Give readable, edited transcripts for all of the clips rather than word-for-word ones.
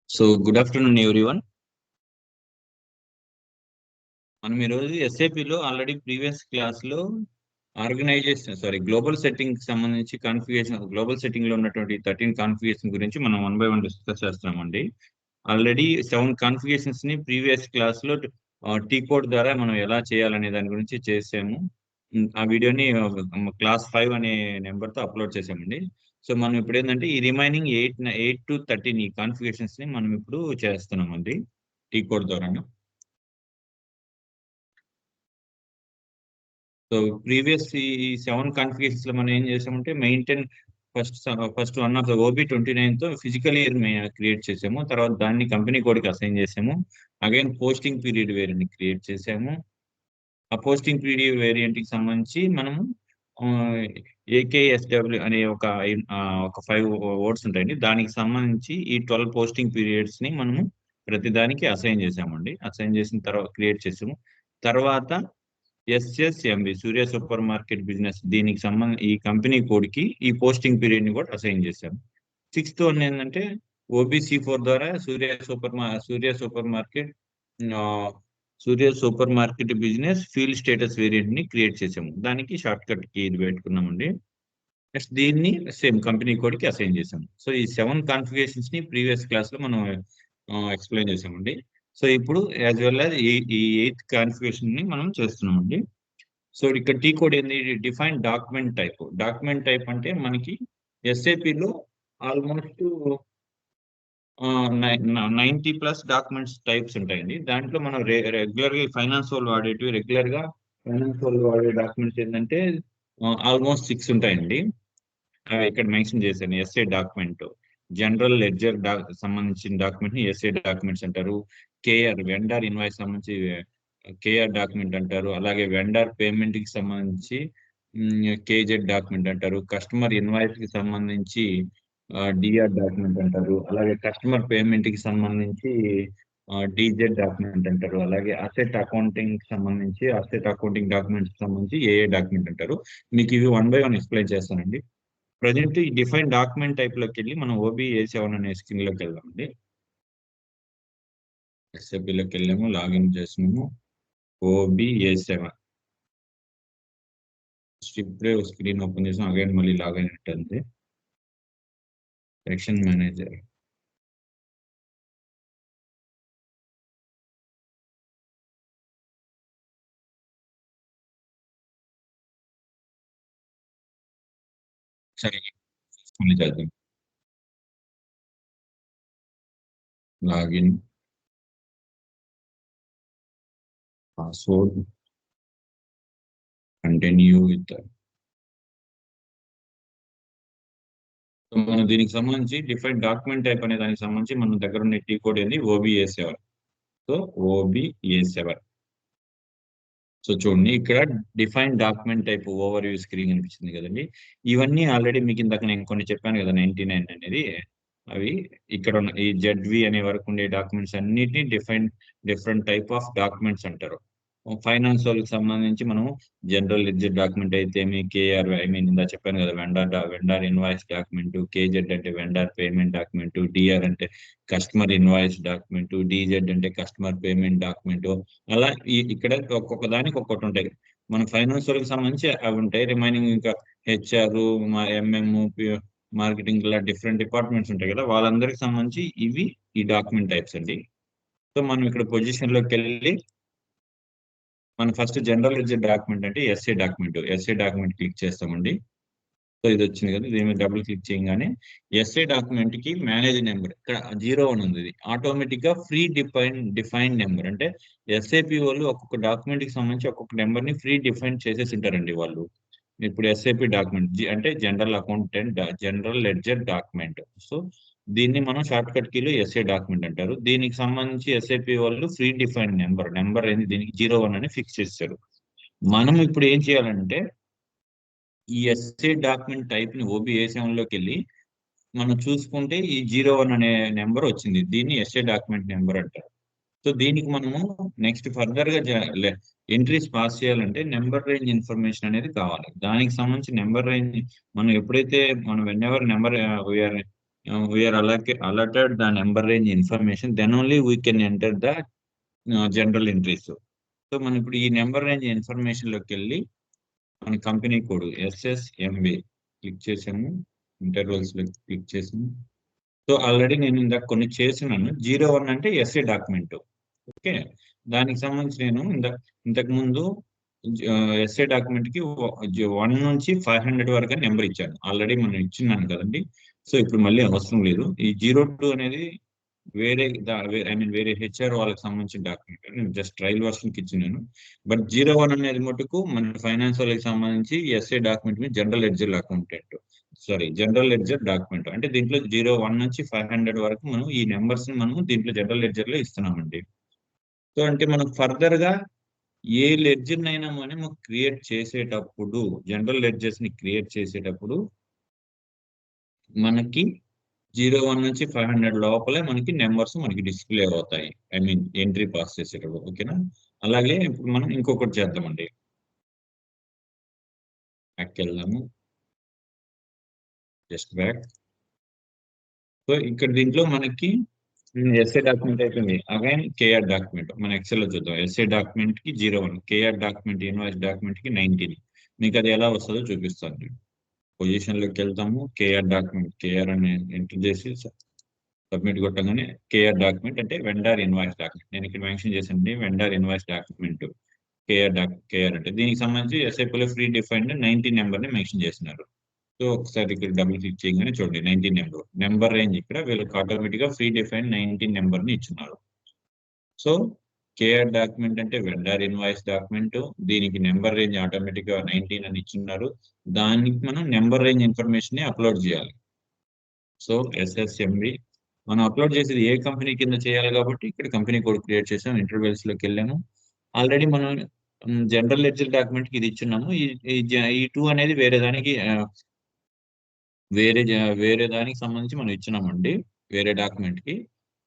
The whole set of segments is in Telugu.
So good afternoon everyone. మనం ఈరోజు ఎస్ఏపిలో ఆల్రెడీ ప్రీవియస్ క్లాస్లో గ్లోబల్ సెట్టింగ్ సంబంధించి గ్లోబల్ సెట్టింగ్ లో ఉన్నటువంటి 13 కాన్ఫిగరేషన్ గురించి మనం 1 by 1 డిస్కస్ చేస్తున్నామండి. ఆల్రెడీ 7 కాన్ఫిగరేషన్స్ ని ప్రీవియస్ క్లాస్ లో టీ కోడ్ ద్వారా మనం ఎలా చేయాలనే దాని గురించి చేసాము. ఆ వీడియోని క్లాస్ 5 అనే నెంబర్ తో అప్లోడ్ చేసామండి. సో మనం ఇప్పుడు ఏంటంటే ఈ రిమైనింగ్ 8 to 13 ఈ కాన్ఫిగరేషన్స్ ని మనం ఇప్పుడు చేస్తున్నామండి టీ కోడ్ ద్వారా. సో ప్రీవియస్ ఈ 7 కాన్ఫిగరేషన్స్ లో మనం ఏం చేసామంటే maintain first one of the OB29 తో ఫిజికల్ ఇయర్ క్రియేట్ చేసాము. తర్వాత దాన్ని కంపెనీ కోడ్ కి అసైన్ చేసాము. Again posting period variant create చేసాము. ఆ పోస్టింగ్ పీరియడ్ వేరియంట్ కి సంబంధించి మనము AKSW అనే ఒక 5 వర్డ్స్ ఉంటాయండి. దానికి సంబంధించి ఈ 12 పోస్టింగ్ పీరియడ్స్ ని మనము ప్రతి దానికి అసైన్ చేసామండి. అసైన్ చేసిన తర్వాత క్రియేట్ చేసాము. తర్వాత SSMB Surya super market business దీనికి సంబంధించి ఈ కంపెనీ కోడ్ కి ఈ పోస్టింగ్ పీరియడ్ ని కూడా అసైన్ చేశాము. 6th వన్ ఏంటంటే OBC4 ద్వారా Surya super market business field status variant ని క్రియేట్ చేసాము. దానికి షార్ట్ కట్ కి ఇది పెట్టుకున్నామండి. నెక్స్ట్ దీన్ని సేమ్ కంపెనీ కోడ్ కి అసైన్ చేసాము. సో ఈ 7 కాన్ఫిగరేషన్స్ ని ప్రీవియస్ క్లాస్ లో మనం ఎక్స్ప్లెయిన్ చేసామండి. సో ఇప్పుడు యాజ్ వెల్ యాజ్ ఈ 8th కాన్ఫిగరేషన్ ని మనం చేస్తున్నామండి. సో ఇక్కడ టీ కోడ్ ఏంది, define document type. Document type అంటే మనకి ఎస్ఏపిలో ఆల్మోస్ట్ 90+ డాక్యుమెంట్స్ టైప్స్ ఉంటాయండి. దాంట్లో మనం రెగ్యులర్ గా ఫైనాన్స్ వాళ్ళు వాడే డాక్యుమెంట్స్ ఏంటంటే ఆల్మోస్ట్ 6 ఉంటాయండి. అవి ఇక్కడ మెన్షన్ చేశాను. ఎస్ఏ డాక్యుమెంట్, జనరల్ లెడ్జర్ సంబంధించిన డాక్యుమెంట్ ని ఎస్ఏ డాక్యుమెంట్స్ అంటారు. కేఆర్ వెండర్ ఇన్వాయిస్ సంబంధించి కేఆర్ డాక్యుమెంట్ అంటారు. అలాగే వెండర్ పేమెంట్ కి సంబంధించి కేజెడ్ డాక్యుమెంట్ అంటారు. కస్టమర్ ఇన్వాయిస్ కి సంబంధించి డిఆర్ డాక్యుమెంట్ అంటారు. అలాగే కస్టమర్ పేమెంట్ కి సంబంధించి డిజెడ్ డాక్యుమెంట్ అంటారు. అలాగే అసెట్ అకౌంటింగ్ సంబంధించి అకౌంటింగ్ డాక్యుమెంట్స్ సంబంధించి ఏఏ డాక్యుమెంట్ అంటారు. మీకు ఇవి 1 by 1 ఎక్స్ప్లెయిన్ చేస్తానండి. ప్రజెంట్ ఈ డిఫైన్ డాక్యుమెంట్ టైప్ లోకి వెళ్ళి మనం OB-A7 అనే స్క్రీన్ లోకి వెళ్దామండి. ఎస్ఏపిలోకి వెళ్ళాము, లాగిన్ చేసినాము. OB-A7 ఇప్పుడే స్క్రీన్ ఓపెన్ చేసాం. అగైన్ మళ్ళీ లాగిన్ ఉంటుంది. సెక్షన్ మేనేజర్, సరే చేద్దాం. Login, password, continue with. మనం దీనికి సంబంధించి డిఫైన్ డాక్యుమెంట్ టైప్ అనే దానికి సంబంధించి మన దగ్గర ఉన్న టీ కోడ్ ఏంది, OB-A7. So OB-A7. సో చూడండి, ఇక్కడ define document type over view screen కనిపిస్తుంది కదండి. ఇవన్నీ ఆల్రెడీ మీకు ఇందాక నేను కొన్ని చెప్పాను కదా, 99 అనేది. అవి ఇక్కడ ఉన్న ఈ ZV అనే వరకు ఉండే డాక్యుమెంట్స్ అన్నిటిని డిఫరెంట్ టైప్ ఆఫ్ డాక్యుమెంట్స్ అంటారు. ఫైనాన్స్ వాళ్ళకి సంబంధించి మనం జనరల్ లెడ్జర్ డాక్యుమెంట్ అయితే KR ఇందా చెప్పాను కదా, వెండర్ ఇన్వాయిస్ డాక్యుమెంట్, KZ అంటే వెండర్ పేమెంట్ డాక్యుమెంట్, DR అంటే కస్టమర్ ఇన్వాయిస్ డాక్యుమెంట్, DZ అంటే కస్టమర్ పేమెంట్ డాక్యుమెంట్. అలా ఇక్కడ ఒక్కొక్క దానికి ఒక్కొక్కటి ఉంటాయి. మన ఫైనాన్స్ వాళ్ళకి సంబంధించి అవి ఉంటాయి. రిమైనింగ్ ఇంకా HR, MM, మార్కెటింగ్, ఇలా డిఫరెంట్ డిపార్ట్మెంట్స్ ఉంటాయి కదా, వాళ్ళందరికి సంబంధించి ఇవి ఈ డాక్యుమెంట్ టైప్స్ అండి. సో మనం ఇక్కడ పొజిషన్ లోకి వెళ్ళి మనం ఫస్ట్ జనరల్ లెడ్జర్ డాక్యుమెంట్ అంటే ఎస్ఏ డాక్యుమెంట్ క్లిక్ చేస్తామండి. సో ఇది వచ్చింది కదా, దీని మీద డబుల్ క్లిక్ చేయగానే ఎస్ఏ డాక్యుమెంట్ కి మేనేజ్ నెంబర్ ఇక్కడ 01 ఉంది. ఇది ఆటోమేటిక్ గా ఫ్రీ డిఫైన్ నెంబర్. అంటే ఎస్ఏపి వాళ్ళు ఒక్కొక్క డాక్యుమెంట్ కి సంబంధించి ఒక్కొక్క నెంబర్ ని ఫ్రీ డిఫైన్ చేసేసి ఉంటారండి వాళ్ళు. ఇప్పుడు ఎస్ఏపి డాక్యుమెంట్ అంటే జనరల్ లెడ్జర్ డాక్యుమెంట్. సో దీన్ని మనం షార్ట్ కట్ కీలో ఎస్ఏ డాక్యుమెంట్ అంటారు. దీనికి సంబంధించి ఎస్ఏపి వాళ్ళు ఫ్రీ డిఫైన్ నెంబర్ అనేది దీనికి 01 అని ఫిక్స్ చేస్తారు. మనం ఇప్పుడు ఏం చేయాలంటే ఈ ఎస్ఏ డాక్యుమెంట్ టైప్ ని OB-A7 లోకి వెళ్ళి మనం చూసుకుంటే ఈ 01 అనే నెంబర్ వచ్చింది. దీన్ని ఎస్ఏ డాక్యుమెంట్ నెంబర్ అంటారు. సో దీనికి మనము నెక్స్ట్ ఫర్దర్ గా ఎంట్రీస్ పాస్ చేయాలంటే నెంబర్ రేంజ్ ఇన్ఫర్మేషన్ అనేది కావాలి. దానికి సంబంధించి నెంబర్ రేంజ్ మనం ఎప్పుడైతే whenever number we are we are allotted the number range information, then only we can enter the general entries. So మనం ఇప్పుడు ఈ నెంబర్ రేంజ్ ఇన్ఫర్మేషన్ లోకి వెళ్ళి మన కంపెనీ కోడ్ SSMB క్లిక్ చేసాము, ఇంటర్వెల్స్ లో క్లిక్ చేసాము. సో ఆల్రెడీ నేను ఇందాక కొన్ని చేసినాను. 01 అంటే ఎస్ఏ డాక్యుమెంట్. ఓకే, దానికి సంబంధించి నేను ఇంతకు ముందు ఎస్ఏ డాక్యుమెంట్ కి 1 నుంచి 500 వరకు నెంబర్ ఇచ్చాను. ఆల్రెడీ మనం ఇచ్చినాను కదండి. సో ఇప్పుడు మళ్ళీ అవసరం లేదు. ఈ 02 అనేది వేరే వేరే HR వాళ్ళకి సంబంధించిన డాక్యుమెంట్. నేను జస్ట్ ట్రయల్ వర్షన్ కి ఇచ్చినాను. బట్ 01 అనేది మటుకు మన ఫైనాన్స్ వాళ్ళకి సంబంధించి ఎస్ఏ డాక్యుమెంట్ మీద general ledger accountant, sorry general ledger document. అంటే దీంట్లో 01 నుంచి 500 వరకు మనం ఈ నెంబర్స్ ని మనం దీంట్లో జనరల్ లెడ్జర్ లో ఇస్తున్నామండి. సో అంటే మనం ఫర్దర్ గా ఏ లెడ్జర్ అయినా మనం క్రియేట్ చేసేటప్పుడు, జనరల్ లెడ్జర్స్ ని క్రియేట్ చేసేటప్పుడు మనకి 01 నుంచి 500 లోపలే మనకి నెంబర్స్ మనకి డిస్ప్లే అవుతాయి. ఎంట్రీ పాస్ చేసేటప్పుడు. ఓకేనా? అలాగే ఇప్పుడు మనం ఇంకొకటి చేద్దామండి. బ్యాక్ వెళ్దాము, జస్ట్ బ్యాక్. సో ఇక్కడ దీంట్లో మనకి ఎస్ఏ డాక్యుమెంట్ అయిపోయింది. అగైన్ కేఆర్ డాక్యుమెంట్ మన ఎక్సెల్ లో చూద్దాం. ఎస్ఏ డాక్యుమెంట్ కి 01, కేఆర్ డాక్యుమెంట్ ఇన్వాయిస్ డాక్యుమెంట్ కి 19. మీకు అది ఎలా వస్తుందో చూపిస్తాను. పొజిషన్ లోకి వెళ్తాము, కేఆర్ డాక్యుమెంట్, కేఆర్ అని ఎంటర్ చేసి సబ్మిట్ కొట్టగానే కేఆర్ డాక్యుమెంట్ అంటే వెండర్ ఇన్వాయిస్ డాక్యుమెంట్. నేను ఇక్కడ మెన్షన్ చేసింది వెండర్ ఇన్వాయిస్ డాక్యుమెంట్ కేఆర్ అంటే దీనికి సంబంధించి ఎస్ఐపిలో ఫ్రీ డిఫైన్డ్ 19 నెంబర్ ని మెన్షన్ చేసినారు. సో ఒకసారి ఇక్కడ డబుల్ క్లిక్ చేయగానే చూడండి 19 నెంబర్ రేంజ్ ఇక్కడ వీళ్ళకి ఆటోమేటిక్ గా ఫ్రీ డిఫైన్ 19 నెంబర్ ని ఇచ్చున్నారు. సో కేఆర్ డాక్యుమెంట్ అంటే వెండర్ ఇన్వాయిస్ డాక్యుమెంట్, దీనికి నెంబర్ రేంజ్ ఆటోమేటిక్ గా 19 అని ఇచ్చున్నారు. దానికి మనం నెంబర్ రేంజ్ ఇన్ఫర్మేషన్ ని అప్లోడ్ చేయాలి. సో SSMB మనం అప్లోడ్ చేసేది ఏ కంపెనీ కింద చేయాలి కాబట్టి ఇక్కడ కంపెనీ కోడ్ క్రియేట్ చేసాం. ఇంటర్వెల్స్ లోకి వెళ్ళాము. ఆల్రెడీ మనం జనరల్ లెడ్జర్ డాక్యుమెంట్ కి ఇది ఇచ్చున్నాము. ఈ 2 అనేది వేరే దానికి సంబంధించి మనం ఇచ్చినామండి, వేరే డాక్యుమెంట్ కి.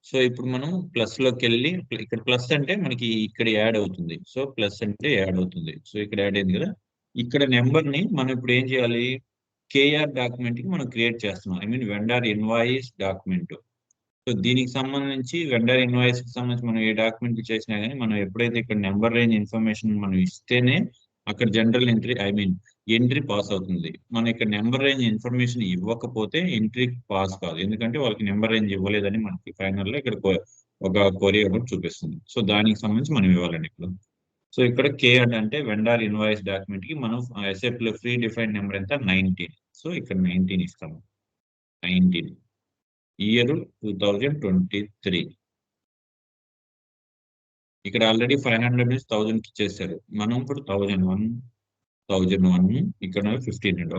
సో ఇప్పుడు మనం ప్లస్ లోకి వెళ్ళి, ఇక్కడ ప్లస్ అంటే మనకి ఇక్కడ యాడ్ అవుతుంది. సో ప్లస్ అంటే యాడ్ అవుతుంది. సో ఇక్కడ యాడ్ అయింది కదా. ఇక్కడ నెంబర్ ని మనం ఇప్పుడు ఏం చేయాలి, కేఆర్ డాక్యుమెంట్ కి మనం క్రియేట్ చేస్తున్నాం. Vendor invoice document. సో దీనికి సంబంధించి వెండర్ ఇన్వాయిస్ కి సంబంధించి మనం ఏ డాక్యుమెంట్ చేసినా కానీ మనం ఎప్పుడైతే ఇక్కడ నెంబర్ రేంజ్ ఇన్ఫర్మేషన్ మనం ఇస్తేనే అక్కడ జనరల్ ఎంట్రీ పాస్ అవుతుంది. మనం ఇక్కడ నెంబర్ రేంజ్ ఇన్ఫర్మేషన్ ఇవ్వకపోతే ఎంట్రీ పాస్ కాదు. ఎందుకంటే వాళ్ళకి నెంబర్ రేంజ్ ఇవ్వలేదని మనకి ఫైనల్ లో ఇక్కడ ఒక కొరియర్ కూడా చూపిస్తుంది. సో దానికి సంబంధించి మనం ఇవ్వాలండి ఇక్కడ. సో ఇక్కడ కేఆర్ అంటే వెండర్ ఇన్వాయిస్ డాక్యుమెంట్ కి మనం ఎస్ఎఫ్ లో ఫ్రీ డిఫైన్ నెంబర్ ఎంత 19. సో ఇక్కడ 19 ఇస్తాము. 19 ఇయర్ 2023. ఇక్కడ ఆల్రెడీ 500 నుంచి 1000 కి ఇచ్చేసారు. మనం ఇప్పుడు 1001 ఇక్కడ 1500.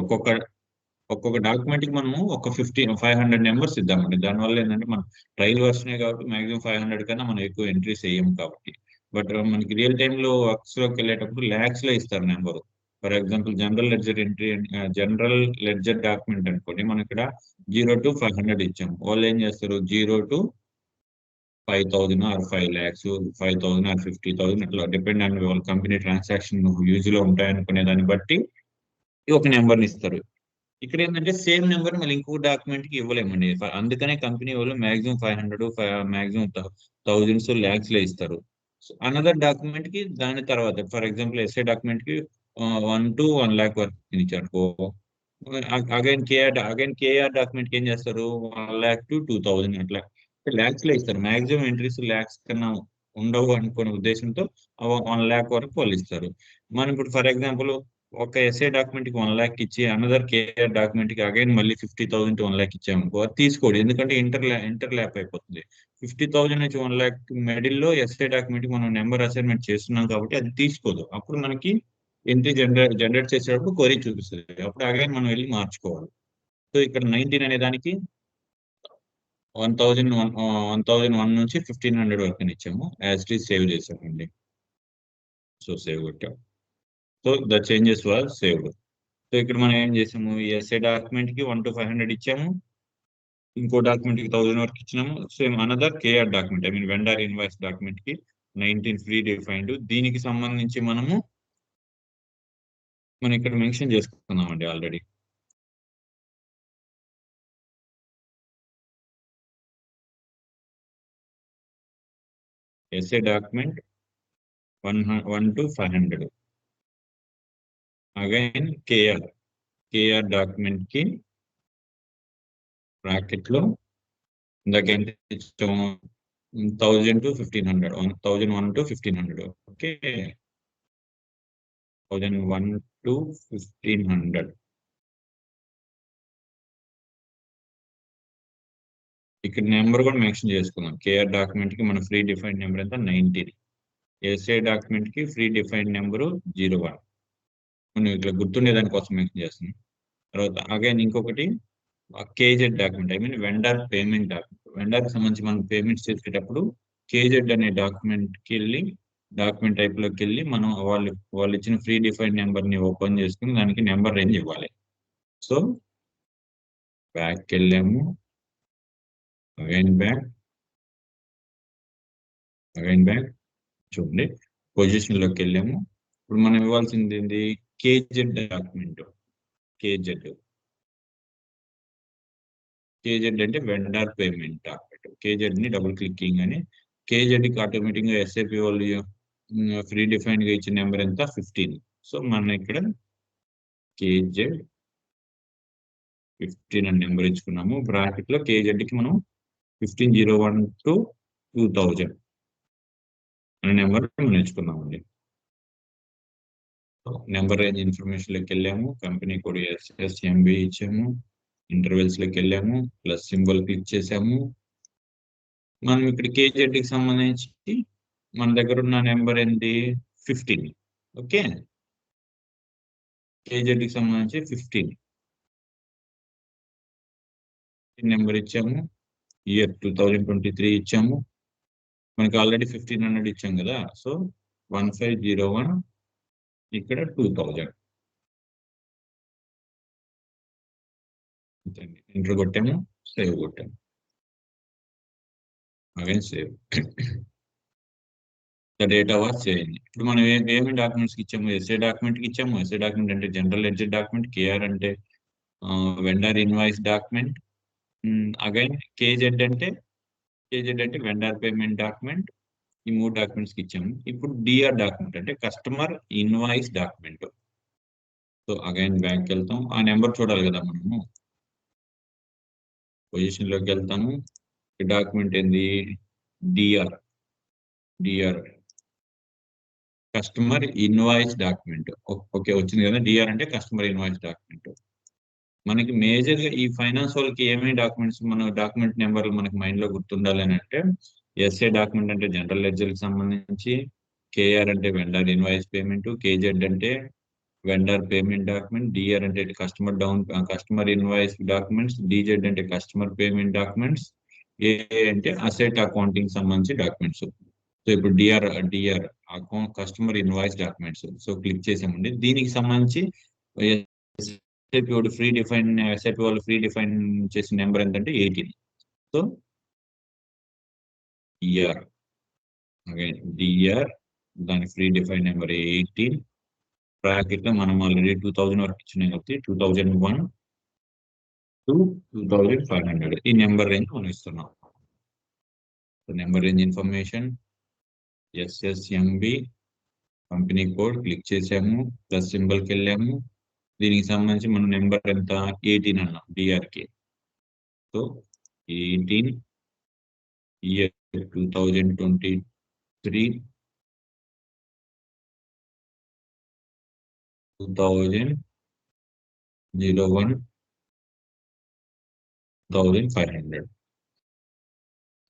ఒక్కొక్క డాక్యుమెంట్ కి మనము ఒక 500 నెంబర్స్ ఇద్దామండి. దానివల్ల ఏంటంటే మనం ట్రయల్ వర్షనే కాబట్టి మాక్సిమం 500 కన్నా మనం ఎక్కువ ఎంట్రీస్ వేయము కాబట్టి. బట్ మనకి రియల్ టైమ్ లో వర్క్స్ లోకి వెళ్ళేటప్పుడు ల్యాక్స్ లో ఇస్తారు number. For example general ledger document అనుకోండి, మనం ఇక్కడ 0 to 500 ఇచ్చాము. వాళ్ళు ఏం చేస్తారు, 0 to 5,000 ఆర్ 5 lakhs, 5,000 ఆర్ 50,000 అట్లా డిపెండ్ ఆన్ వాళ్ళ కంపెనీ ట్రాన్సాక్షన్ యూజ్ లో ఉంటాయనుకునే దాన్ని బట్టి ఒక నెంబర్ని ఇస్తారు. ఇక్కడ ఏంటంటే సేమ్ నెంబర్ మళ్ళీ ఇంకో డాక్యుమెంట్ కి ఇవ్వలేమండి. అందుకనే కంపెనీ వాళ్ళు మాక్సిమం 500, మాక్సిమం థౌజండ్స్, ల్యాక్స్ లో ఇస్తారు. అనదర్ డాక్యుమెంట్ కి దాని తర్వాత ఫర్ ఎగ్జాంపుల్ ఎస్ఏ డాక్యుమెంట్ కి 1 to 1 lakh వరకు ఇచ్చారు. అగైన్ కేఆర్ డాక్యుమెంట్ కి ఏం చేస్తారు, 1 lakh to 2,000 అట్లా ల్యాక్స్ లో ఇస్తారు. మాక్సిమం ఎంట్రీస్ ల్యాక్స్ కన్నా ఉండవు అనుకునే ఉద్దేశంతో 1 lakh వరకు వాళ్ళు ఇస్తారు. మనం ఇప్పుడు ఫర్ ఎగ్జాంపుల్ ఒక ఎస్ఏ డాక్యుమెంట్ కి 1 lakh ఇచ్చి అనదర్ కేఆర్ డాక్యుమెంట్ కి అగైన్ మళ్ళీ 50,000 to 1 lakh ఇచ్చామనుకో, అది తీసుకోడు. ఎందుకంటే ఇంటర్ ల్యాప్ అయిపోతుంది. 50,000 నుంచి 1 lakh మిడిల్ లో ఎస్ఏ డాక్యుమెంట్ కి మనం నెంబర్ అసైన్మెంట్ చేస్తున్నాం కాబట్టి అది తీసుకోదు. అప్పుడు మనకి ఎంట్రీ జనరేట్ చేసేటప్పుడు క్వరీ చూపిస్తుంది. అప్పుడు అగైన్ మనం వెళ్ళి మార్చుకోవాలి. సో ఇక్కడ 19 అనే దానికి 1001 నుంచి 1500 వరకు ఇచ్చాము. యాజ్ ఇట్ ఈస్ సేవ్ చేసామండి. సో సేవ్ కొట్టాం. So the changes were saved. So ఇక్కడ మనం ఏం చేసాము, ఈ ఎస్ఏ డాక్యుమెంట్ కి 1 to 500 ఇచ్చాము, ఇంకో డాక్యుమెంట్ కి 1000 వరకు ఇచ్చినాము. Same another KR document vendor invoice document కి 19 ఫ్రీ డిఫైన్డ్. దీనికి సంబంధించి మనం ఇక్కడ మెన్షన్ చేసుకున్నామండి ఆల్రెడీ. SA document 1 to 500. Again KR document కి బ్రాకెట్ లో ఇందాక ఎంత ఇచ్చాము 1000 to 1500, 1001 to 1500. Okay, 1001 to 1500. ఇక్కడ నెంబర్ కూడా మెన్షన్ చేసుకుందాం. కేఆర్ డాక్యుమెంట్ కి మన ఫ్రీ డిఫైన్డ్ నెంబర్ ఎంత 19. ఎస్ఏ డాక్యుమెంట్ కి ఫ్రీ డిఫైన్డ్ నెంబరు 01. మనం ఇట్లా గుర్తుండే దానికోసం మెన్షన్ చేస్తున్నాం. తర్వాత అగైన్ ఇంకొకటి KZ document, I mean vendor payment document. Vendor కి సంబంధించి మనం పేమెంట్స్ చేసేటప్పుడు కేజెడ్ అనే డాక్యుమెంట్కి వెళ్ళి డాక్యుమెంట్ టైప్ లోకి వెళ్ళి మనం వాళ్ళు ఇచ్చిన ఫ్రీ డిఫైన్డ్ నెంబర్ ని ఓపెన్ చేసుకుని దానికి నెంబర్ రేంజ్ ఇవ్వాలి. సో బ్యాక్ వెళ్ళాము, అగైన్ బ్యాక్ చూడండి, పొజిషన్ లోకి వెళ్ళాము. ఇప్పుడు మనం ఇవ్వాల్సింది ఏంటి? KZ document. కేజెడ్ అంటే వెండర్ పేమెంట్ డాక్యుమెంట్. కేజెడ్ ని డబుల్ క్లిక్కింగ్ అని కేజెడ్ కి ఆటోమేటిక్ గా ఎస్ఏపి వాళ్ళు ఫ్రీ డిఫైన్డ్ గా ఇచ్చిన నెంబర్ ఎంత 15. సో మనం ఇక్కడ కేజెడ్ 15 అని నెంబర్ ఇచ్చుకున్నాము. బ్రాకెట్ లో కేజెడ్ కి మనం 1501 to 2000 అనే నెంబర్ మనం ఇచ్చుకున్నామండి. నెంబర్ రేంజ్ ఇన్ఫర్మేషన్ లోకి వెళ్ళాము, కంపెనీ కోడ్ ఎస్ఎస్ఎంబి ఇచ్చాము, ఇంటర్వెల్స్ లోకి వెళ్ళాము, ప్లస్ సింబల్ క్లిక్ చేసాము. మనం ఇక్కడ కేజెడ్ కి సంబంధించి మన దగ్గర ఉన్న నెంబర్ ఏంటి? 15. ఓకే, కేజెడ్ కి సంబంధించి 15 నెంబర్ ఇచ్చాము. ఇయర్ 2023 ఇచ్చాము. మనకి ఆల్రెడీ 1500 ఇచ్చాం కదా, సో 1501 ఇక్కడ 2000. ఎంటర్ కొట్టాము, సేవ్ కొట్టాము, again save. Data was change. ఇప్పుడు మనం ఏమేమి డాక్యుమెంట్స్ ఇచ్చాము? ఎస్ఏ డాక్యుమెంట్ కి ఇచ్చాము. ఎస్ఏ డాక్యుమెంట్ అంటే జనరల్ లెడ్జర్ డాక్యుమెంట్, కేఆర్ అంటే vendor invoice document, again KZ అంటే వెండర్ పేమెంట్ డాక్యుమెంట్. ఈ 3 డాక్యుమెంట్స్ కి ఇచ్చాము. ఇప్పుడు డిఆర్ డాక్యుమెంట్ అంటే customer invoice document. So again back వెళ్తాం, ఆ నెంబర్ చూడాలి కదా మనము. పొజిషన్ లోకి వెళ్తాము, ఈ డాక్యుమెంట్ ఏంది? DR customer invoice document. Okay, వచ్చింది కదా. డిఆర్ అంటే కస్టమర్ ఇన్వాయిస్ డాక్యుమెంట్. మనకి మేజర్ గా ఈ ఫైనాన్స్ వాళ్ళకి ఏమేమి డాక్యుమెంట్స్ మన డాక్యుమెంట్ నెంబర్ మనకి మైండ్ లో గుర్తుండాలి అని అంటే, ఎస్ఏ డాక్యుమెంట్ అంటే జనరల్ లెడ్జర్ కి సంబంధించి, కేఆర్ అంటే వెండర్ ఇన్వాయిస్ పేమెంట్, కేజెడ్ అంటే వెండర్ పేమెంట్ డాక్యుమెంట్, డిఆర్ అంటే కస్టమర్ ఇన్వాయిస్ డాక్యుమెంట్స్, డిజెడ్ అంటే కస్టమర్ పేమెంట్ డాక్యుమెంట్స్, ఏ అంటే అసెట్ అకౌంటింగ్ సంబంధించి డాక్యుమెంట్స్. సో ఇప్పుడు DR account customer invoice documents. So click చేసామండి. దీనికి సంబంధించి ఎస్ఐపి వాళ్ళు ఫ్రీ డిఫైన్ చేసిన నెంబర్ ఏంటంటే 18. సో డిఆర్ దాని ఫ్రీ డిఫైన్ నెంబర్ 18. బ్రాకెట్ లో మనం ఆల్రెడీ 2000 వరకు ఇచ్చినాం కాబట్టి 2001 to 2500 ఈ నెంబర్ రేంజ్ మనం ఇస్తున్నాం. Number range information SSMB company code click చేసాము, ప్లస్ సింబల్కి వెళ్ళాము. దీనికి సంబంధించి మన నెంబర్ ఎంత? 18 అన్నాం డిఆర్కి. So 18 year 2023 2001 1500.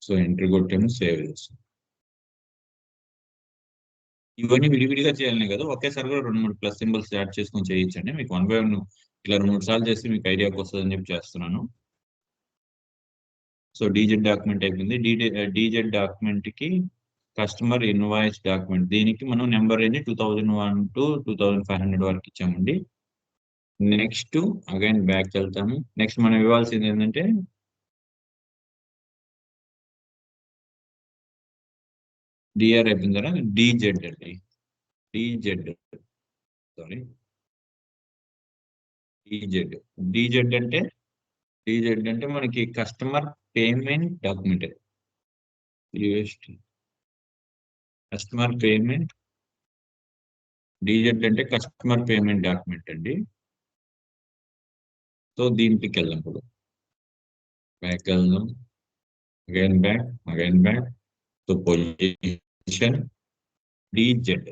సో ఎంట్రీ కొట్టాము, సేవ్ చేస్తాం. ఇవన్నీ విడివిడిగా చేయాలి కదా, ఒకేసారి కూడా 2-3 ప్లస్ సింబల్స్ యాడ్ చేసుకొని చేయించండి. మీకు 1 by 1 ఇట్లా 2-3 సార్లు చేస్తే మీకు ఐడియాకి వస్తుందని చెప్పి చేస్తున్నాను. సో డీజెడ్ డాక్యుమెంట్ అయిపోయింది. డీజెడ్ డాక్యుమెంట్ కి కస్టమర్ ఇన్వాయిస్ డాక్యుమెంట్, దీనికి మనం నెంబర్ రేంజ్ 2001 to 2500 వరకు ఇచ్చామండి. నెక్స్ట్ అగైన్ బ్యాక్ వెళ్తాము. నెక్స్ట్ మనం ఇవ్వాల్సింది ఏంటంటే డిఆర్ అయిపోయింది కదా, డీజెడ్ అండి. డీజెడ్ అంటే మనకి customer payment document. Customer payment DZ అంటే కస్టమర్ పేమెంట్ డాక్యుమెంట్ అండి. సో దీంట్లోకి వెళ్దాం. ఇప్పుడు బ్యాక్ వెళ్దాం, again back. So position DZ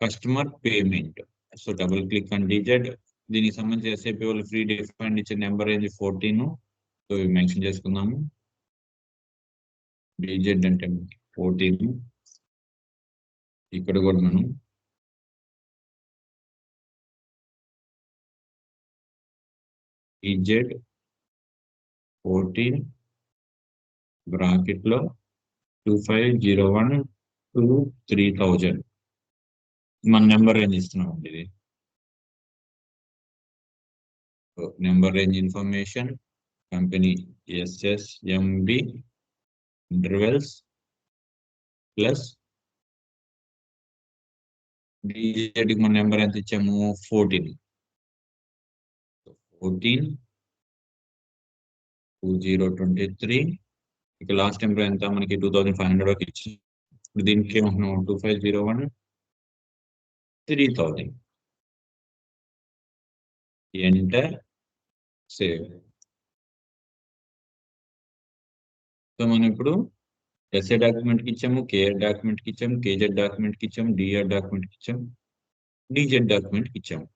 customer payment. So double click on DZ. దీనికి సంబంధించి ఎస్ఏపి వాళ్ళు ఫ్రీ డిఫైన్డ్ ఇచ్చే నెంబర్ ఏంది 14. సో మెన్షన్ చేసుకుందాము. డీజెడ్ అంటే 14. ఇక్కడ కూడా మనం డీజెడ్ 14 బ్రాకెట్ లో 2501 to 3000 మన నెంబర్ రేంజ్ ఇస్తున్నాం అండి. ఇది number range information company SSMB intervals plus DZ మన నెంబర్ ఎంత ఇచ్చాము 14 2023. ఇక లాస్ట్ టైం ఎంత మనకి 2500 వరకు ఇచ్చి దీనికి ఏమంటున్నాం 2501 3000. Enter save. సో మనం ఇప్పుడు ఎస్ఏ డాక్యుమెంట్ కి ఇచ్చాము, కేఆర్ డాక్యుమెంట్ కి ఇచ్చాము, కేజెడ్ డాక్యుమెంట్ కి ఇచ్చాము, డిఆర్ డాక్యుమెంట్ కి ఇచ్చాము, డీజెడ్ డాక్యుమెంట్ కి ఇచ్చాము.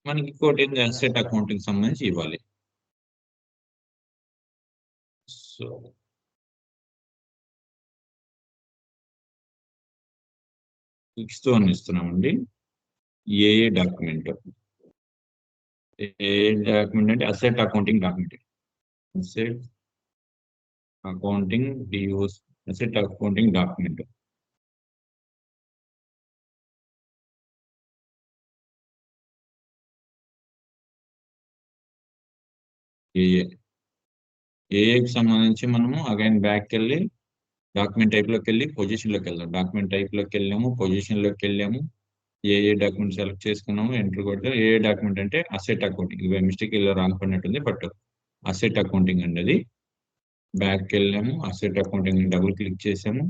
మనకి ఇంకోటి ఏంటి అసెట్ అకౌంటింగ్ సంబంధించి ఇవ్వాలి. సో 6th వన్ ఇస్తున్నామండి. ఏఏ డాక్యుమెంట్ అంటే asset accounting document. Asset accounting డిఓస్ అసెట్ అకౌంటింగ్ డాక్యుమెంట్. ఏఏకి సంబంధించి మనము అగైన్ బ్యాక్ వెళ్ళి డాక్యుమెంట్ టైప్ లోకి వెళ్ళి పొజిషన్ లోకి వెళ్దాం. డాక్యుమెంట్ టైప్ లోకి వెళ్ళాము, పొజిషన్ లోకి వెళ్ళాము, ఏఏ డాక్యుమెంట్ సెలెక్ట్ చేసుకున్నాము, ఎంటర్ కొట్టాము. ఏఏ డాక్యుమెంట్ అంటే అసెట్ అకౌంటింగ్. ఇవి మిస్టేక్ ఇలా రాంగ్ పడినట్టుంది, బట్ అసెట్ అకౌంటింగ్ అనేది. బ్యాక్ వెళ్ళాము, అసెట్ అకౌంటింగ్ డబుల్ క్లిక్ చేసాము.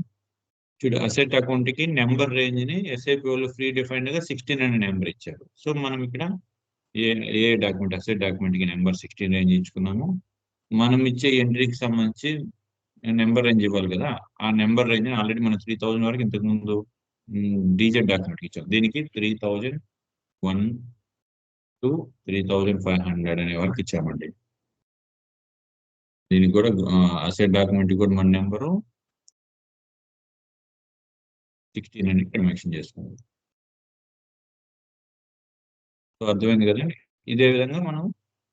చూడు అసెట్ అకౌంట్ కి నెంబర్ రేంజ్ ని ఎస్ఐపి వాళ్ళు ఫ్రీ డిఫైన్డ్ గా 16 అనే నెంబర్ ఇచ్చారు. సో మనం ఇక్కడ ఏ డాక్యుమెంట్ అసెట్ డాక్యుమెంట్ కి నెంబర్ 16 రేంజ్ ఇచ్చుకున్నాము. మనం ఇచ్చే ఎంట్రీకి సంబంధించి నెంబర్ రేంజ్ ఇవ్వాలి కదా, ఆ నెంబర్ రేంజ్ ఆల్రెడీ మనం 3000 వరకు ఇంతకు ముందు డీజెడ్ డాక్యుమెంట్ ఇచ్చాం. దీనికి 3001 to 3500 అనే వరకు ఇచ్చామండి. దీనికి కూడా అసెట్ డాక్యుమెంట్ కూడా మన నెంబరు 16 అని ఇక్కడ మెన్షన్ చేసుకుందాం. సో అర్థమైంది కదండి. ఇదే విధంగా మనం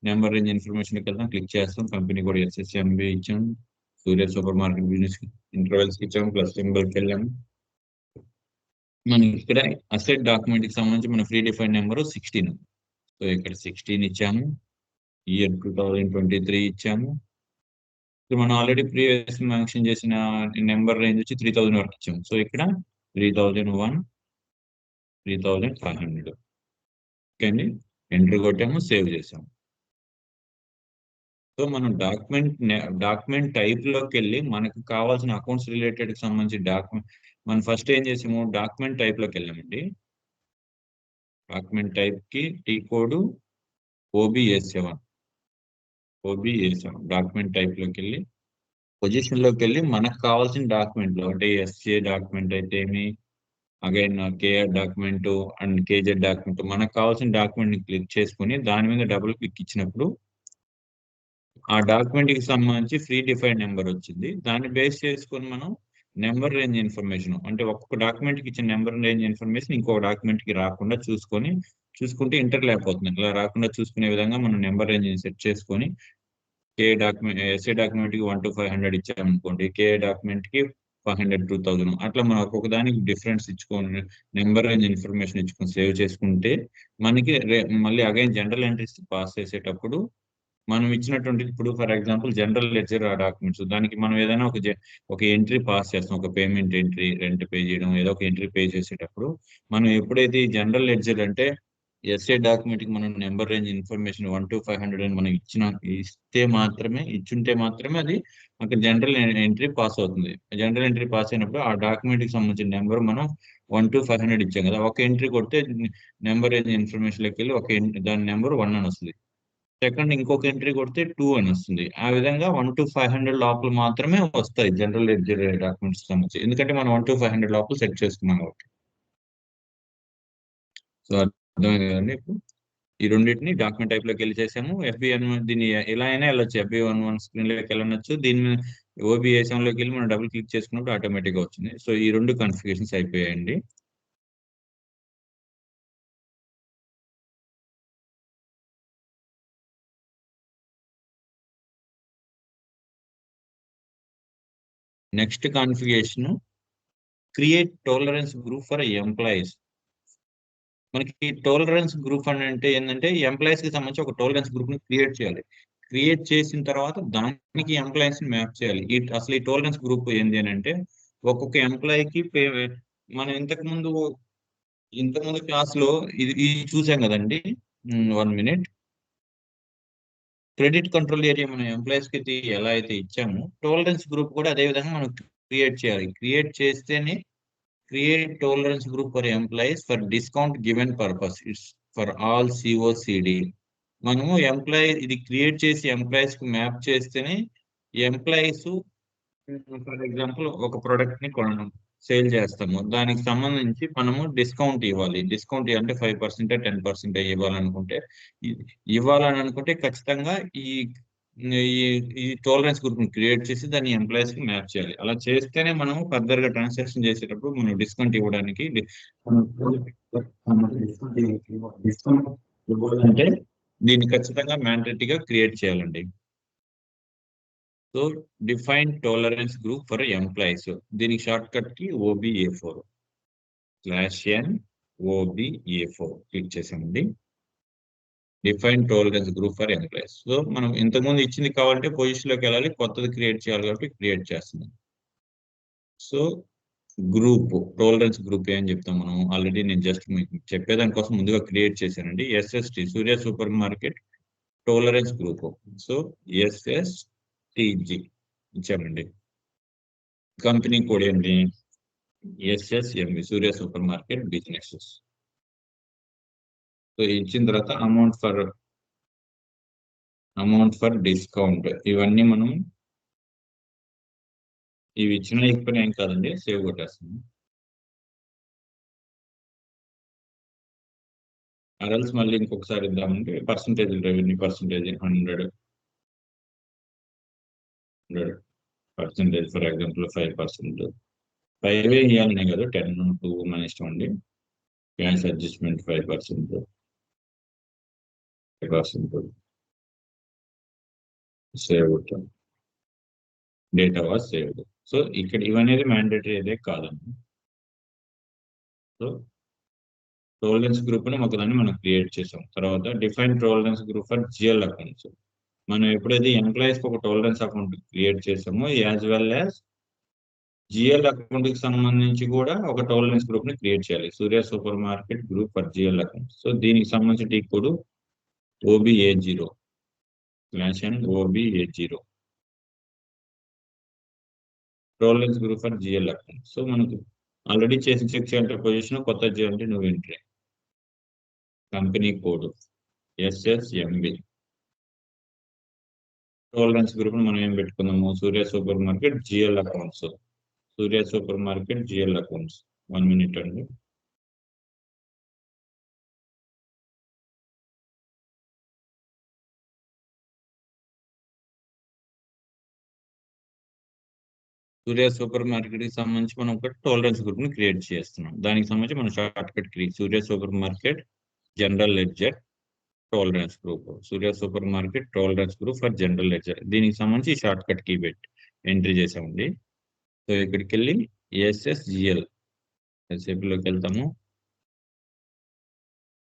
నెంబర్ రేంజ్ ఇన్ఫర్మేషన్కి వెళ్దాం, క్లిక్ చేస్తాం. కంపెనీ కూడా SSMB ఇచ్చాం, సూర్య సూపర్ మార్కెట్ బిజినెస్ ఇంటర్వెల్స్ ఇచ్చాము, ప్లస్ సింబల్కి వెళ్ళాము. మనకి ఇక్కడ అసెట్ డాక్యుమెంట్ కి సంబంధించి మన ఫ్రీ డిఫైన్ నెంబర్ 16. సో ఇక్కడ 16 ఇచ్చాము, ఇయర్ 2023 ఇచ్చాము. మనం ఆల్రెడీ ప్రీవియస్ మెన్షన్ చేసిన నెంబర్ రేంజ్ వచ్చి 3000 వరకు ఇచ్చాము. సో ఇక్కడ 3001 3500. ఓకే అండి, ఎంటర్ కొట్టాము, సేవ్ చేసాము. సో మనం డాక్యుమెంట్ టైప్ లోకి వెళ్ళి మనకు కావాల్సిన అకౌంట్స్ రిలేటెడ్ కి సంబంధించి డాక్యుమెంట్ మనం ఫస్ట్ ఏం చేసాము, డాక్యుమెంట్ టైప్ లోకి వెళ్ళామండి. డాక్యుమెంట్ టైప్ కి T code OBA7 document type లోకి వెళ్ళి పొజిషన్ లోకి వెళ్ళి మనకు కావాల్సిన డాక్యుమెంట్ లో అంటే ఎస్ఏ డాక్యుమెంట్ అయితే ఏమి, again KR document and KZ document, మనకు కావాల్సిన డాక్యుమెంట్ ని క్లిక్ చేసుకుని దాని మీద డబుల్ క్లిక్ ఇచ్చినప్పుడు ఆ డాక్యుమెంట్ కి సంబంధించి ఫ్రీ డిఫైన్ నెంబర్ వచ్చింది. దాన్ని బేస్ చేసుకొని మనం నెంబర్ రేంజ్ ఇన్ఫర్మేషన్ అంటే ఒక్కొక్క డాక్యుమెంట్ కి ఇచ్చిన నెంబర్ రేంజ్ ఇన్ఫర్మేషన్ ఇంకొక డాక్యుమెంట్ కి రాకుండా చూసుకుంటే ఇంటర్ లేకపోతుంది. ఇలా రాకుండా చూసుకునే విధంగా మనం నెంబర్ రేంజ్ సెట్ చేసుకొని ఎస్ఏ డాక్యుమెంట్ కి 1 to 500 ఇచ్చామనుకోండి, కేఏ డాక్యుమెంట్ కి 500 2000 అట్లా మనం ఒక్కొక్క దానికి డిఫరెన్స్ ఇచ్చుకొని నెంబర్ రేంజ్ ఇన్ఫర్మేషన్ ఇచ్చుకొని సేవ్ చేసుకుంటే మనకి మళ్ళీ అగైన్ జనరల్ ఎంట్రీస్ పాస్ చేసేటప్పుడు మనం ఇచ్చినటువంటి ఇప్పుడు ఫర్ ఎగ్జాంపుల్ జనరల్ లెడ్జర్ ఆ డాక్యుమెంట్స్ దానికి మనం ఏదైనా ఒక ఎంట్రీ పాస్ చేస్తాం, ఒక పేమెంట్ ఎంట్రీ, రెంట్ పే చేయడం, ఏదో ఒక ఎంట్రీ పే చేసేటప్పుడు మనం ఎప్పుడైతే జనరల్ లెడ్జర్ అంటే ఎస్ఏ డాక్యుమెంట్ కి మనం నెంబర్ రేంజ్ ఇన్ఫర్మేషన్ 1 to 500 అని మనం ఇచ్చుంటే మాత్రమే అది అక్కడ జనరల్ ఎంట్రీ పాస్ అవుతుంది. జనరల్ ఎంట్రీ పాస్ అయినప్పుడు ఆ డాక్యుమెంట్ కి సంబంధించిన నెంబర్ మనం 1 to 500 ఇచ్చాం కదా, ఒక ఎంట్రీ కొడితే నెంబర్ రేంజ్ ఇన్ఫర్మేషన్ లోకి వెళ్ళి దాని నెంబర్ 1 అని వస్తుంది. సెకండ్ ఇంకొక ఎంట్రీ కొడితే 2 అని వస్తుంది. ఆ విధంగా 1 to 500 లోపల మాత్రమే వస్తాయి జనరల్ లెడ్జర్ డాక్యుమెంట్స్ సంబంధించి, ఎందుకంటే మనం 1 to 500 లోపల సెట్ చేసుకున్నాం కాబట్టి. సో అర్థమైంది కదండి. ఇప్పుడు ఈ రెండింటిని డాక్యుమెంట్ టైప్ లోకి వెళ్ళి చేసాము. FB1 దీన్ని ఎలా అయినా వెళ్ళొచ్చు, FB11 స్క్రీన్ లోకి వెళ్ళనొచ్చు, దీన్ని OBA7 లోకి వెళ్ళి మనం డబుల్ క్లిక్ చేసుకున్నప్పుడు ఆటోమేటిక్ గా వచ్చింది. సో ఈ రెండు కాన్ఫిగరేషన్స్ అయిపోయాయండి. Next configuration create tolerance group for employees. మనకి టాలరెన్స్ గ్రూప్ అని అంటే ఏంటంటే ఎంప్లాయీస్ కి సంబంధించి ఒక టాలరెన్స్ గ్రూప్ ని క్రియేట్ చేయాలి. క్రియేట్ చేసిన తర్వాత దానికి ఎంప్లాయీస్ ని మ్యాప్ చేయాలి. అసలు ఈ టాలరెన్స్ గ్రూప్ ఏంది అని అంటే ఒక్కొక్క ఎంప్లాయీకి మనం ఇంతకుముందు క్లాస్ లో ఇది చూసాం కదండి. 1 minute. క్రెడిట్ కంట్రోల్ ఏరియా మనం ఎంప్లాయీస్ కి ఎలా అయితే ఇచ్చామో టాలరెన్స్ గ్రూప్ కూడా అదే విధంగా మనం క్రియేట్ చేయాలి. క్రియేట్ చేస్తేనే create tolerance group for employees for discount given purpose it's for all COCD. మనము ఇది క్రియేట్ చేసి ఎంప్లాయీస్ కి మ్యాప్ చేస్తేనే ఎంప్లాయీస్, ఫర్ ఎగ్జాంపుల్ ఒక ప్రొడక్ట్ ని కొనడం సేల్ చేస్తాము, దానికి సంబంధించి మనము డిస్కౌంట్ ఇవ్వాలి. డిస్కౌంట్ అంటే 5% 10% ఇవ్వాలనుకుంటే ఖచ్చితంగా ఈ ఈ ఈ టాలరెన్స్ గ్రూప్ ని క్రియేట్ చేసి దాన్ని ఎంప్లాయీస్ కి మ్యాప్ చేయాలి. అలా చేస్తేనే మనము ఫర్దర్ గా ట్రాన్సాక్షన్ చేసేటప్పుడు మనం డిస్కౌంట్ ఇవ్వడానికి డిస్కౌంట్ ఇవ్వాలంటే దీన్ని ఖచ్చితంగా మ్యాండేటరీగా క్రియేట్ చేయాలండి. So define tolerance group for employees, దీనికి షార్ట్ కట్ కి OBA4/N OBA4 క్లిక్ చేసామండి. Define tolerance group for employees. So మనం ఇంతకుముందు ఇచ్చింది కావాలంటే పొజిషన్ లోకి వెళ్ళాలి, కొత్తది క్రియేట్ చేయాలి కాబట్టి క్రియేట్ చేస్తున్నాం. సో గ్రూప్ టాలరెన్స్ గ్రూప్ ఏం చెప్తాం మనం ఆల్రెడీ, నేను జస్ట్ మీకు చెప్పేదానికోసం ముందుగా క్రియేట్ చేశానండి. SST Surya super market tolerance group. So SSTG ఇచ్చామండి. కంపెనీ కోడ్ ఏంటి? SSMB Surya super market businesses. So ఇచ్చిన తర్వాత అమౌంట్ ఫర్ డిస్కౌంట్, ఇవన్నీ మనం ఇవి ఇచ్చిన ఇకపోయినా ఏం కాదండి, సేవ్ కొట్టేస్తాము. అరల్స్ మళ్ళీ ఇంకొకసారి ఇద్దామంటే రెవెన్యూ పర్సంటేజ్ 100% ఫర్ ఎగ్జాంపుల్ 5%. 5 ఇవ్వాలనే కదా, 10 2 మన ఇష్టం అండి. Cash adjustment 5%. సేవ్ కొట్టాం, డేటా వాజ్ సేవ్డ్. సో ఇక్కడ ఇవనేది మ్యాండేటరీ అదే కాదండి. సో టాలరెన్స్ గ్రూప్ ని ఒకదాన్ని మనం క్రియేట్ చేసాం. తర్వాత define tolerance group for GL accounts. మనం ఎప్పుడైతే ఎంప్లాయీస్ కి ఒక టాలరెన్స్ అకౌంట్ క్రియేట్ చేసామో as well as GL account కి సంబంధించి కూడా ఒక టాలరెన్స్ గ్రూప్ ని క్రియేట్ చేయాలి. Surya super market group for GL account. So దీనికి సంబంధించి T code OBA0/OBA0 tolerance group for GL account. So మనకు ఆల్రెడీ చేసి చెక్ చేయాలంటే పొజిషన్, కొత్త చేయాలంటే నువ్వు entry. Company code SSMB. Tolerance group మనం ఏం పెట్టుకుందాము? సూర్య super market GL accounts. Surya super market GL accounts. 1 minute అండి. సూర్య సూపర్ మార్కెట్ కి సంబంధించి మనం ఒక టాలరెన్స్ గ్రూప్ ని క్రియేట్ చేస్తున్నాం. దానికి సంబంధించి మనం short cut Surya super market general ledger tolerance group. Surya super market tolerance group for general ledger, దీనికి సంబంధించి షార్ట్ కట్ కీ పెట్టి ఎంట్రీ చేసామండి. సో ఇక్కడికి వెళ్ళి SSGL లోకి వెళ్తాము.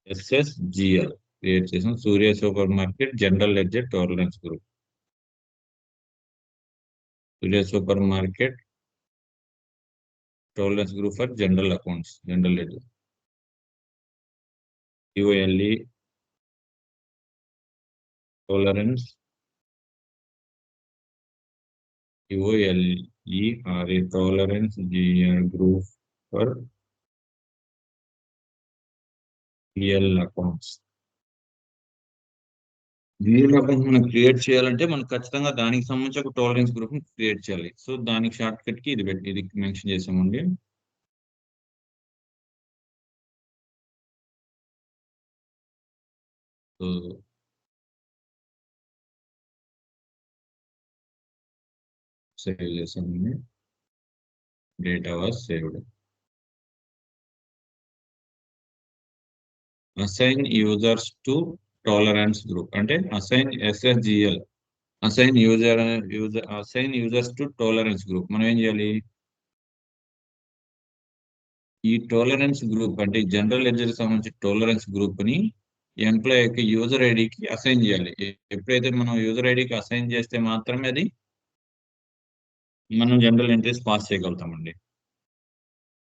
SSGL క్రియేట్ చేసాం. Surya super market general ledger tolerance group. Surya super market tolerance group for general accounts, general ledger. TOLE tolerance, TOLE are a tolerance group for GL accounts. GL account మనం క్రియేట్ చేయాలంటే మనం ఖచ్చితంగా దానికి సంబంధించి ఒక టాలరెన్స్ గ్రూప్ క్రియేట్ చేయాలి. సో దానికి షార్ట్ కట్ కి ఇది మెన్షన్ చేసామండి. సో సేవ్ చేసామండి. Data was saved. Assign users to tolerance group అంటే assign SSGL assign users to tolerance group. మనం ఏం చేయాలి? ఈ టాలరెన్స్ గ్రూప్ అంటే జనరల్ లెడ్జర్ సంబంధించి టాలరెన్స్ గ్రూప్ ని ఎంప్లాయ్ యొక్క యూజర్ ఐడికి అసైన్ చేయాలి. ఎప్పుడైతే మనం యూజర్ ఐడికి అసైన్ చేస్తే మాత్రమే అది మనం జనరల్ ఎంట్రీస్ పాస్ చేయగలుగుతామండి.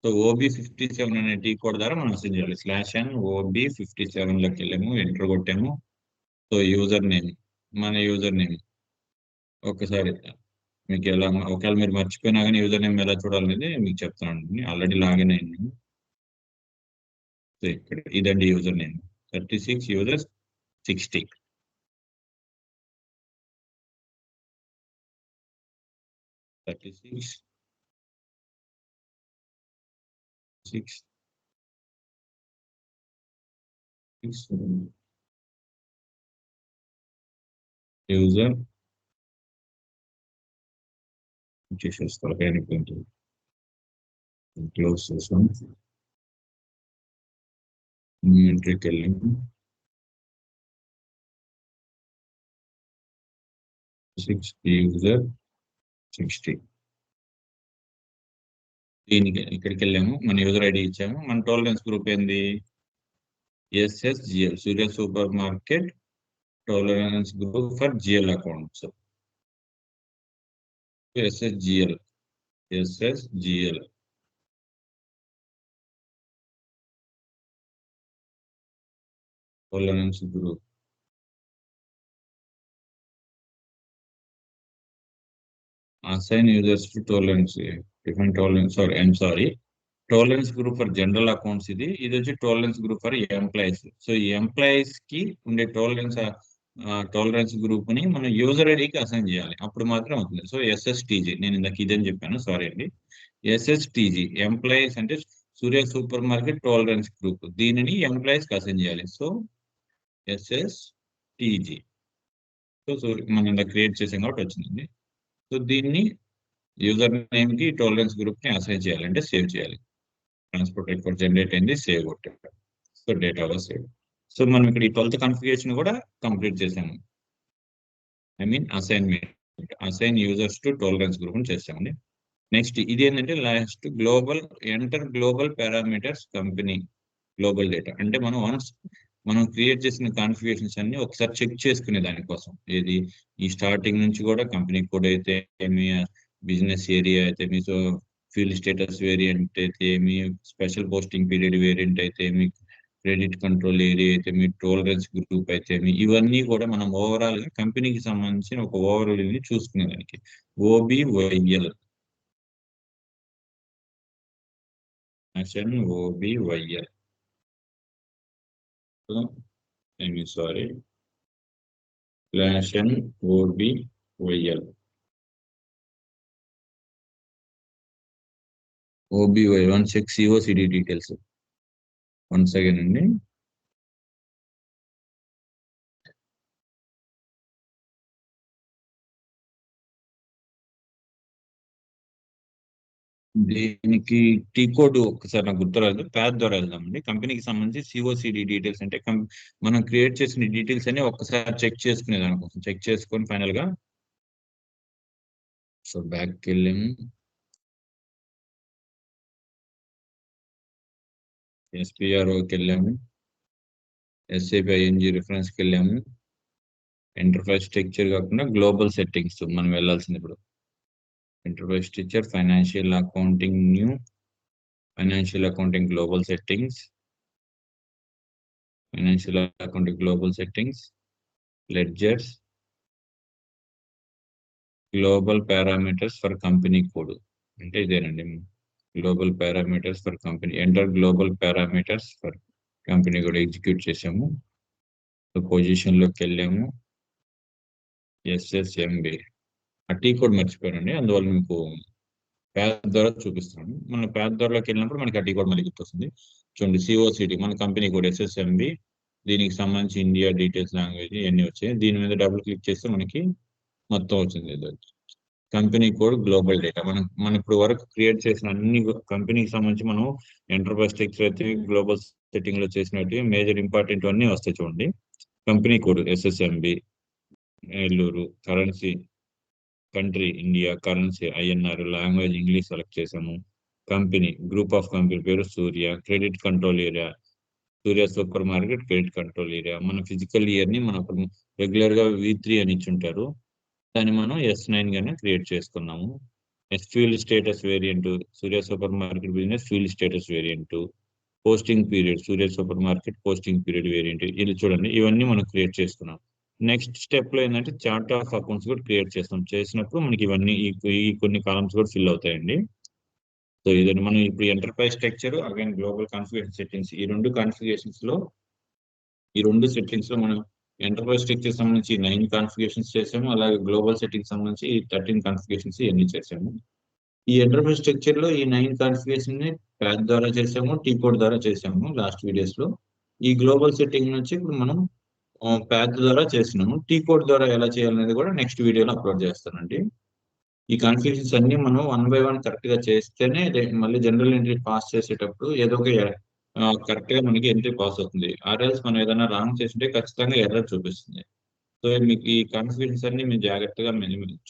సో OB57 అనే టీ కోడ్ ద్వారా మనం అసైన్ చేయాలి. /n OB57 లోకి వెళ్ళాము, ఎంటర్ కొట్టాము. సో యూజర్ నేమ్, మన యూజర్ నేమ్ ఒక్కసారి మీకు ఎలా, ఒకవేళ మీరు మర్చిపోయినా కానీ యూజర్ నేమ్ ఎలా చూడాలనేది మీకు చెప్తానండి. ఆల్రెడీ లాగిన్ అయింది. సో ఇక్కడ ఇదండి యూజర్ నేమ్ 36 యూజర్స్ 60. 36 6 యూజర్ చేసేస్తారు. క్లోజ్ చేసాం. ఎంట్రీకి వెళ్ళాము. 6 యూజర్ 60. దీనికి ఇక్కడికి వెళ్ళాము, మన యూజర్ ఐడి ఇచ్చాము. మన టాలరెన్స్ గ్రూప్ ఏంది? SSGL, Surya super market tolerance group for GL accounts. SSGL tolerance group. Assign users to tolerance, different tolerance, sorry, tolerance group for general accounts. ఇది వచ్చి tolerance group for employees. So ఈ ఎంప్లాయీస్ కి ఉండే టాలరెన్స్ గ్రూప్ ని మనం యూజర్ ఐడికి అసైన్ చేయాలి, అప్పుడు మాత్రం అవుతుంది. సో SSTG, నేను ఇందాక ఇదని చెప్పాను, సారీ అండి. SSTG ఎంప్లాయీస్ అంటే సూర్య సూపర్ మార్కెట్ టాలరెన్స్ గ్రూప్, దీనిని ఎంప్లాయీస్ కి అసైన్ చేయాలి. So SSTG. సో మనం ఇందాక క్రియేట్ చేసాం కాబట్టి వచ్చిందండి. సో దీన్ని యూజర్ నేమ్ కి టాలరెన్స్ గ్రూప్ ని అసైన్ చేయాలంటే సేవ్ చేయాలి. ట్రాన్స్పోర్ట్ కోడ్ జనరేట్ అయింది, సేవ్ కొట్టాడు. So data was save. So మనం ఇక్కడ ఈ 12th కాన్ఫిగరేషన్ కూడా కంప్లీట్ చేసాము. I mean assign users to tolerance group ని చేసామండి. నెక్స్ట్ ఇది ఏంటంటే last global parameters company global data. అంటే మనం క్రియేట్ చేసిన కాన్ఫిగరేషన్స్ అన్ని ఒకసారి చెక్ చేసుకునే దానికోసం. ఏది ఈ స్టార్టింగ్ నుంచి కూడా కంపెనీ కోడ్ అయితే ఏమి, బిజినెస్ ఏరియా అయితే మీ, సో ఫీల్డ్ స్టేటస్ వేరియంట్ అయితే ఏమి, స్పెషల్ పోస్టింగ్ పీరియడ్ వేరియంట్ అయితే ఏమి, క్రెడిట్ కంట్రోల్ ఏరియా అయితే మీ, టాలరెన్స్ గ్రూప్ అయితే ఏమి, ఇవన్నీ కూడా మనం ఓవరాల్ గా కంపెనీకి సంబంధించిన ఒక ఓవరాల్ ని చూసుకునేదానికి OBYL OBYL. Sorry /n OBYL one check COCD details once again అండి. దీనికి టీ కోడ్ ఒకసారి నాకు గుర్తురాదు, ప్యాడ్ ద్వారా వెళ్దామండి. కంపెనీకి సంబంధించి COCD డీటెయిల్స్ అంటే మనం క్రియేట్ చేసిన డీటెయిల్స్ అన్ని ఒక్కసారి చెక్ చేసుకునే దానికోసం, చెక్ చేసుకొని ఫైనల్ గా సో బ్యాక్కి వెళ్ళాము, SPROకి వెళ్ళాము, SAP-ING రిఫరెన్స్కి వెళ్ళాము. ఎంటర్ప్రైజ్ స్ట్రక్చర్ కాకుండా గ్లోబల్ సెట్టింగ్స్ మనం వెళ్ళాల్సింది ఇప్పుడు. Enterprise structure, financial accounting global settings. Financial account global settings, ledgers, global parameters for company code అంటే ఇదేనండి. Global parameters for company, enter global parameters for company కూడా ఎగ్జిక్యూట్ చేసాము. పొజిషన్ లోకి వెళ్ళాము, SSMB. ఆ టీ కోడ్ మర్చిపోయానండి, అందువల్ల మీకు ప్యాథ్ ద్వారా చూపిస్తున్నాను. మన ప్యాథ్ ద్వారాలోకి వెళ్ళినప్పుడు మనకి ఆ టీ కోడ్ మళ్ళీ గుర్తొస్తుంది. చూడండి, COCD మన కంపెనీ కోడ్ SSMB, దీనికి సంబంధించి ఇండియా డీటెయిల్స్, లాంగ్వేజ్ ఇవన్నీ వచ్చాయి. దీని మీద డబుల్ క్లిక్ చేస్తే మనకి మొత్తం వచ్చింది. కంపెనీ కోడ్, గ్లోబల్ డేటా, మనం ఇప్పుడు వరకు క్రియేట్ చేసిన అన్ని కంపెనీకి సంబంధించి మనం ఎంటర్ప్రైజ్ టెక్స్ అయితే గ్లోబల్ సెట్టింగ్ లో చేసినట్టు మేజర్ ఇంపార్టెంట్ అన్ని వస్తాయి. చూడండి, company code SSMB, Eluru, currency country India, currency INR, language English select చేసాము. కంపెనీ గ్రూప్ ఆఫ్ కంపెనీ పేరు Surya, credit control area Surya super market credit control area. మన ఫిజికల్ ఇయర్ ని మనం రెగ్యులర్ గా V3 అని ఇచ్చుంటారు, దాన్ని మనం S9 గానే క్రియేట్ చేసుకున్నాము. Field status variant Surya super market business field status variant. Posting period Surya super market posting period variant. ఇది చూడండి, ఇవన్నీ మనం క్రియేట్ చేసుకున్నాం. నెక్స్ట్ స్టెప్ లో ఏంటంటే చార్ట్ ఆఫ్ అకౌంట్స్ కూడా క్రియేట్ చేస్తాం. చేసినప్పుడు మనకి ఇవన్నీ ఈ కొన్ని కాలమ్స్ కూడా ఫిల్ అవుతాయండి. సో ఇదండి మనం ఇప్పుడు enterprise structure, again global configuration settings, ఈ రెండు సెట్టింగ్స్ లో మనం ఎంటర్ప్రైజ్ స్ట్రక్చర్ సంబంధించి 9 కాన్ఫిగరేషన్స్ చేసాము. అలాగే గ్లోబల్ సెట్టింగ్ సంబంధించి 13 కాన్ఫిగరేషన్స్ ఇవన్నీ చేసాము. ఈ ఎంటర్ప్రైజ్ స్ట్రక్చర్ లో ఈ 9 కాన్ఫిగరేషన్ ని ప్యాథ్ ద్వారా చేసాము, టీ కోడ్ ద్వారా చేసాము లాస్ట్ వీడియోస్ లో. ఈ గ్లోబల్ సెట్టింగ్ నుంచి ఇప్పుడు మనం ప్యాథ్ ద్వారా చేస్తున్నాము. టీ కోడ్ ద్వారా ఎలా చేయాలనేది కూడా నెక్స్ట్ వీడియోలో అప్లోడ్ చేస్తానండి. ఈ కాన్ఫిగరేషన్స్ అన్ని మనం 1 by 1 కరెక్ట్ గా చేస్తేనే మళ్ళీ జనరల్ ఎంట్రీ పాస్ చేసేటప్పుడు ఏదో ఒక కరెక్ట్ గా మనకి ఎంట్రీ పాస్ అవుతుంది. ఆర్ఎల్స్ మనం ఏదైనా రాంగ్ చేస్తుంటే ఖచ్చితంగా ఎర్రర్ చూపిస్తుంది. సో మీకు ఈ కాన్ఫిగరేషన్స్ అన్ని మీరు జాగ్రత్తగా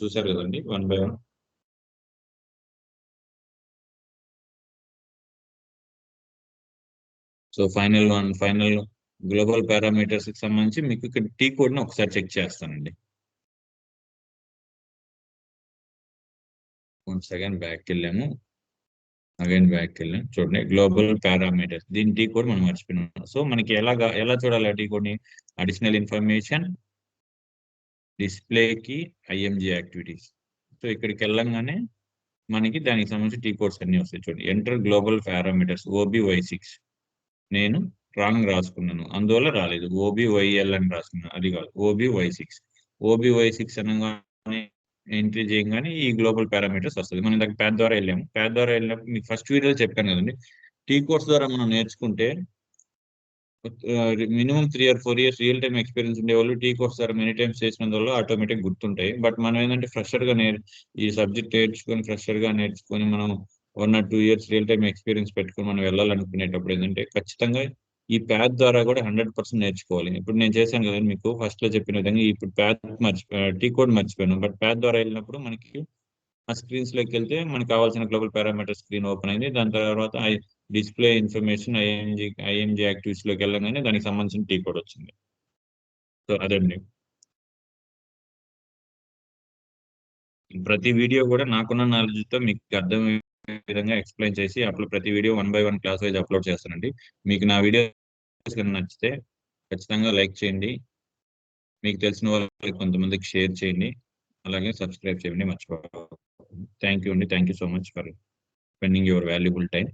చూసారు కదండి 1 by 1. So final global parameters కి సంబంధించి మీకు ఇక్కడ టీ కోడ్ ని ఒకసారి చెక్ చేస్తానండి. అగైన్ బ్యాక్ వెళ్ళాము, చూడండి గ్లోబల్ పారామీటర్స్, దీని టీ కోడ్ మనం మర్చిపోయినాం. సో మనకి ఎలా చూడాలి ఆ టీ కోడ్ ని? అడిషనల్ ఇన్ఫర్మేషన్, డిస్ప్లేకి, IMG యాక్టివిటీస్. సో ఇక్కడికి వెళ్ళంగానే మనకి దానికి సంబంధించి టీ కోడ్స్ అన్ని వస్తాయి. చూడండి, ఎంటర్ గ్లోబల్ పారామీటర్స్ OBY6, నేను రాంగ్ రాసుకున్నాను, అందువల్ల రాలేదు. OBYL అని రాసుకున్నాను, అది కాదు, OBY6 అనగానే ఎంట్రీ చేయగానే ఈ గ్లోబల్ పారామీటర్స్ వస్తుంది. మనం దానికి ప్యాథ్ ద్వారా వెళ్ళాము. ప్యాథ్ ద్వారా వెళ్ళినప్పుడు మీకు ఫస్ట్ వీడియోలో చెప్పాను కదండి, టీ కోర్స్ ద్వారా మనం నేర్చుకుంటే minimum 3 or 4 years real time experience ఉండే వాళ్ళు టీ కోర్స్ ద్వారా మెనీ టైమ్స్ చేసినందువల్ల ఆటోమేటిక్ గుర్తుంటాయి. బట్ మనం ఏంటంటే ఫ్రెషర్ గా ఈ సబ్జెక్ట్ నేర్చుకొని ఫ్రెషర్ గా నేర్చుకొని మనం 1 or 2 years real time experience పెట్టుకొని మనం వెళ్ళాలనుకునేటప్పుడు ఏంటంటే ఖచ్చితంగా ఈ ప్యాథ్ ద్వారా కూడా 100% నేర్చుకోవాలి. ఇప్పుడు నేను చేశాను కదండి, మీకు ఫస్ట్ లో చెప్పిన విధంగా ఇప్పుడు టీ కోడ్ మర్చిపోయాను, బట్ ప్యాథ్ ద్వారా వెళ్ళినప్పుడు మనకి ఆ స్క్రీన్స్ లోకి వెళ్తే మనకి కావాల్సిన గ్లోబల్ పారామీటర్ స్క్రీన్ ఓపెన్ అయింది. దాని తర్వాత డిస్ప్లే ఇన్ఫర్మేషన్ IMG యాక్టివిటీస్ లోకి వెళ్ళగానే దానికి సంబంధించిన టీ కోడ్ వచ్చింది. సో అదండి, ప్రతి వీడియో కూడా నాకున్న నాలెడ్జ్ తో మీకు అర్థమయ్యే విధంగా ఎక్స్ప్లెయిన్ చేసి ప్రతి video 1 by 1 class wise upload చేస్తానండి. మీకు నా వీడియోస్ నచ్చితే ఖచ్చితంగా లైక్ చేయండి, మీకు తెలిసిన వాళ్ళకి కొంతమందికి షేర్ చేయండి, అలాగే సబ్స్క్రైబ్ చేయండి మర్చిపోకండి. థ్యాంక్ యూ అండి, thank you so much for spending your valuable time.